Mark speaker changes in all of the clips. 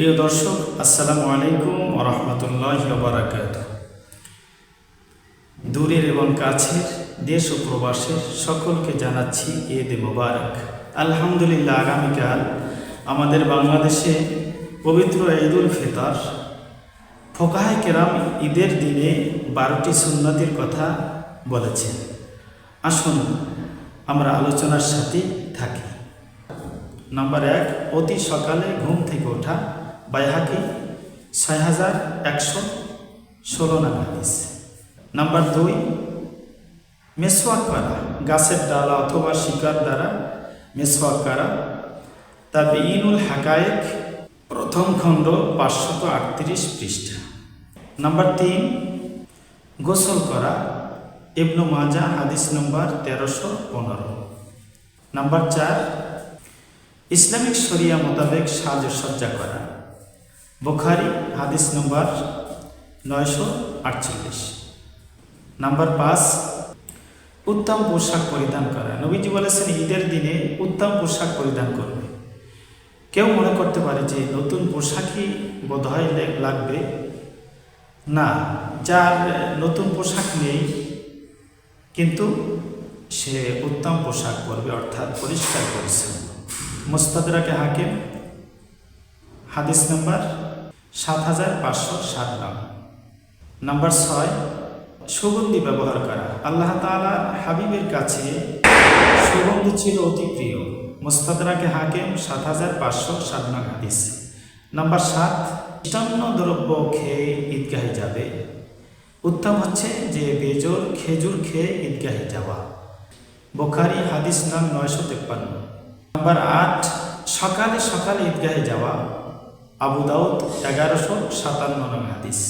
Speaker 1: প্রিয় দর্শক, আসসালামু আলাইকুম ওয়া রাহমাতুল্লাহি ওয়া বারাকাতুহু। দূরের এবং কাছের, দেশ ও প্রবাসের সকলকে জানাচ্ছি ঈদ মোবারক। আলহামদুলিল্লাহ, আগামীকাল আমাদের বাংলাদেশে পবিত্র ঈদুল ফিতর। ফুকাহায়ে কেরাম ঈদের দিনে 12টি সুন্নতের কথা বলেছেন। আসুন আমরা আলোচনার সাথে থাকি। নাম্বার 1, অতি সকালে ঘুম থেকে ওঠা। বাইহাকি 6116 নং হাদিস। নাম্বার 2, মেসওয়াক করা, গাছের ডালা অথবা শিকার দ্বারা মেসওয়াক করা। তাবিইনুল হাকায়েক, প্রথম খণ্ড 538 পৃষ্ঠা। নাম্বার 3, গোসল করা, ইবনে মাজাহ হাদিস নম্বর 1315। নাম্বার 4, ইসলামিক শরিয়া মোতাবেক সাজসজ্জা করা, বুখারী হাদিস নম্বর 948। নাম্বার 5, উত্তম পোশাক পরিধান করা। নবীজি বলেছেন ঈদের দিনে উত্তম পোশাক পরিধান করবে। কেউ মনে করতে পারে যে নতুন পোশাকই বোধহয় লাগবে। না, যার নতুন পোশাক নেই কিন্তু সে উত্তম পোশাক পরবে, অর্থাৎ পরিষ্কার পরিচ্ছন্ন। মুস্তাদরাকে হাকিম হাদিস নম্বর 7560 নং। নাম্বার 6, সুগন্ধি ব্যবহার করা। আল্লাহ তাআলা হাবিবের কাছে সুগন্ধি ছিল অতি প্রিয়। মুস্তাদরাকে হাকিম 7560 নং হাদিস। নাম্বার 7, মিষ্টান্ন দ্রব্য খেয়ে ঈদগাহে যাবে। উত্তম হচ্ছে যে বেজোর খেজুর খেয়ে ঈদগাহে যাওয়া। বুখারী হাদিস নং 953। নাম্বার 8, সকালে সকালে ঈদগাহে যাওয়া। আবু দাউদ 1157 নং হাদিস।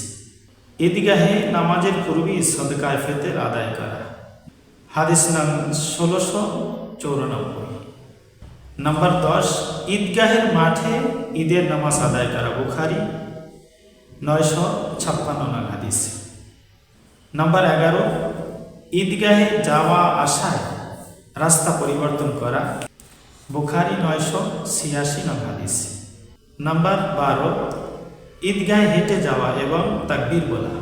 Speaker 1: ঈদগাহে নামাজের পূর্বে সদকায়ে ফিতর আদায় করা। হাদিস নং 1694। নাম্বার 10, ঈদগাহের মাঠে ঈদের নামাজ আদায় করা। বুখারী 956 নং হাদিস। নাম্বার 11, ঈদগাহে যাওয়া আসায় রাস্তা পরিবর্তন করা। বুখারী 986 নং হাদিস। নাম্বার 12, ঈদগাহে হেঁটে যাওয়া এবং তাকবীর বলা।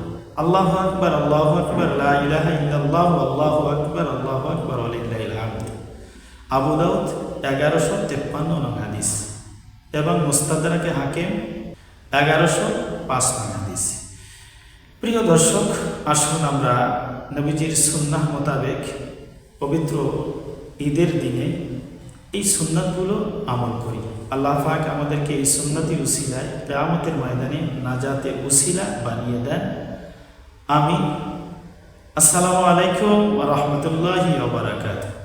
Speaker 1: আল্লাহু আকবার, আল্লাহু আকবার, লা ইলাহা ইল্লাল্লাহু, আল্লাহু আকবার, আল্লাহু আকবার, ওয়ালিল্লাহিল হামদ। আবু দাউদ 1153 নং হাদিস এবং মুস্তাদরাকে হাকিম 1105 নং হাদিস। প্রিয় দর্শক, আসুন আমরা নবীজির সুন্নাহ মোতাবেক পবিত্র ঈদের দিনে এই সুন্নাতগুলো আমল করি। আল্লাহ পাক আমাদেরকে এই সুন্নতি উসিলায় কিয়ামতের ময়দানে নাজাতের উসিলা বানিয়ে দেন। আমিন। আসসালামু আলাইকুম ওয়া রাহমাতুল্লাহি ওয়া বারাকাতুহু।